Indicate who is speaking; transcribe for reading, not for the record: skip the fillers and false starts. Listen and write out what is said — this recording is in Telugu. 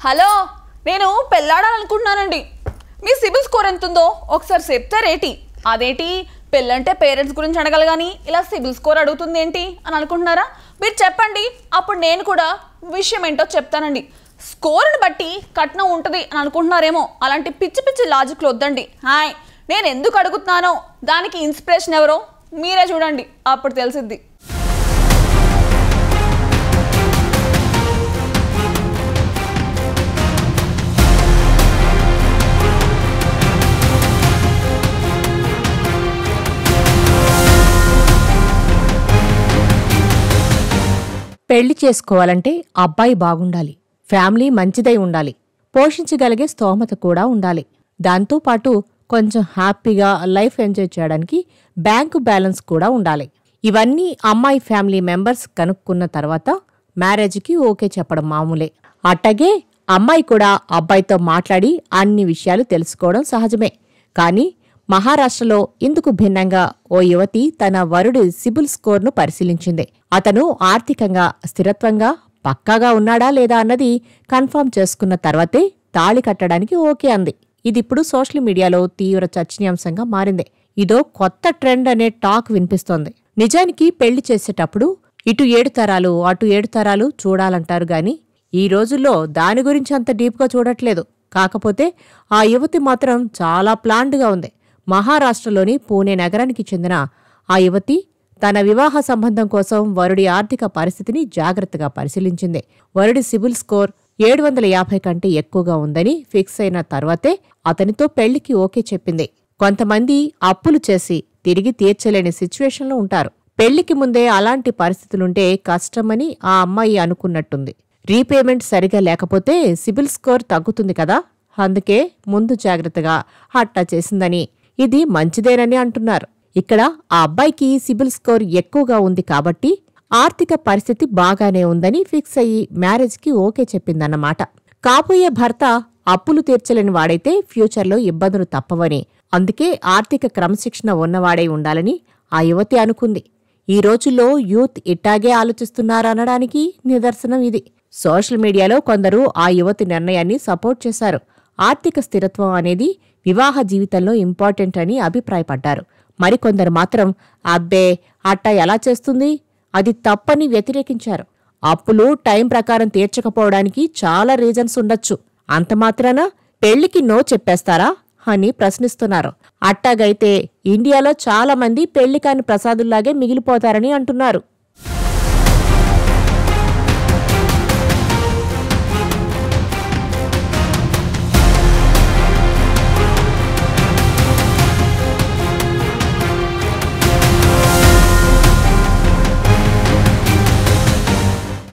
Speaker 1: హలో, నేను పెళ్ళాడాలనుకుంటున్నానండి. మీ సిబిల్ స్కోర్ ఎంత ఉందో ఒకసారి చెప్తారేటి? అదేంటి పెళ్ళంటే పేరెంట్స్ గురించి అడగాలి కానీ ఇలా సిబిల్ స్కోర్ అడుగుతుంది ఏంటి అని అనుకుంటున్నారా? మీరు చెప్పండి, అప్పుడు నేను కూడా విషయం ఏంటో చెప్తానండి. స్కోర్ని బట్టి కట్నం ఉంటుంది అని అనుకుంటున్నారేమో. అలాంటి పిచ్చి పిచ్చి లాజిక్లు వద్దండి. హాయ్, నేను ఎందుకు అడుగుతున్నానో దానికి ఇన్స్పిరేషన్ ఎవరో మీరే చూడండి, అప్పుడు తెలిసిద్ది.
Speaker 2: పెళ్లి చేసుకోవాలంటే అబ్బాయి బాగుండాలి, ఫ్యామిలీ మంచిదై ఉండాలి, పోషించగలిగే స్తోమత కూడా ఉండాలి. దాంతోపాటు కొంచెం హ్యాపీగా లైఫ్ ఎంజాయ్ చేయడానికి బ్యాంకు బ్యాలెన్స్ కూడా ఉండాలి. ఇవన్నీ అమ్మాయి ఫ్యామిలీ మెంబర్స్ కనుక్కున్న తర్వాత మ్యారేజ్కి ఓకే చెప్పడం మామూలే. అట్టగే అమ్మాయి కూడా అబ్బాయితో మాట్లాడి అన్ని విషయాలు తెలుసుకోవడం సహజమే. కానీ మహారాష్ట్రలో ఇందుకు భిన్నంగా ఓ యువతి తన వరుడి సిబిల్ స్కోర్ను పరిశీలించింది. అతను ఆర్థికంగా స్థిరత్వంగా పక్కాగా ఉన్నాడా లేదా అన్నది కన్ఫర్మ్ చేసుకున్న తర్వాతే తాళి కట్టడానికి ఓకే అంది. ఇదిప్పుడు సోషల్ మీడియాలో తీవ్ర చర్చనీయాంశంగా మారింది. ఇదో కొత్త ట్రెండ్ అనే టాక్ వినిపిస్తోంది. నిజానికి పెళ్లి చేసేటప్పుడు ఇటు 7 తరాలు అటు 7 తరాలు చూడాలంటారు గాని ఈ రోజుల్లో దాని గురించి అంత డీప్గా చూడట్లేదు. కాకపోతే ఆ యువతి మాత్రం చాలా ప్లాన్డ్గా ఉంది. మహారాష్ట్రలోని పూణే నగరానికి చెందిన ఆ యువతి తన వివాహ సంబంధం కోసం వరుడి ఆర్థిక పరిస్థితిని జాగ్రత్తగా పరిశీలించింది. వరుడి సిబిల్ స్కోర్ 750 కంటే ఎక్కువగా ఉందని ఫిక్స్ అయిన తర్వాతే అతనితో పెళ్లికి ఓకే చెప్పింది. కొంతమంది అప్పులు చేసి తిరిగి తీర్చలేని సిచ్యువేషన్లో ఉంటారు. పెళ్లికి ముందే అలాంటి పరిస్థితులుంటే కష్టమని ఆ అమ్మాయి అనుకున్నట్టుంది. రీపేమెంట్ సరిగా లేకపోతే సిబిల్ స్కోర్ తగ్గుతుంది కదా, అందుకే ముందు జాగ్రత్తగా హట్టా చేసిందని, ఇది మంచిదేనని అంటున్నారు. ఇక్కడ ఆ అబ్బాయికి సిబిల్ స్కోర్ ఎక్కువగా ఉంది కాబట్టి ఆర్థిక పరిస్థితి బాగానే ఉందని ఫిక్స్ అయ్యి మ్యారేజ్కి ఓకే చెప్పిందన్నమాట. కాబోయే భర్త అప్పులు తీర్చలేని వాడైతే ఫ్యూచర్లో ఇబ్బందులు తప్పవని, అందుకే ఆర్థిక క్రమశిక్షణ ఉన్నవాడై ఉండాలని ఆ యువతి అనుకుంది. ఈ రోజుల్లో యూత్ ఇట్టాగే ఆలోచిస్తున్నారనడానికి నిదర్శనం ఇది. సోషల్ మీడియాలో కొందరు ఆ యువతి నిర్ణయాన్ని సపోర్ట్ చేశారు. ఆర్థిక స్థిరత్వం అనేది వివాహ జీవితంలో ఇంపార్టెంట్ అని అభిప్రాయపడ్డారు. మరికొందరు మాత్రం అబ్బే అట్టా ఎలా చేస్తుంది, అది తప్పని వ్యతిరేకించారు. అప్పులు టైం ప్రకారం తీర్చకపోవడానికి చాలా రీజన్స్ ఉండొచ్చు, అంత మాత్రాన పెళ్లికి నో చెప్పేస్తారా అని ప్రశ్నిస్తున్నారు. అట్టాగైతే ఇండియాలో చాలా మంది పెళ్లి కాని ప్రసాదుల్లాగే మిగిలిపోతారని అంటున్నారు.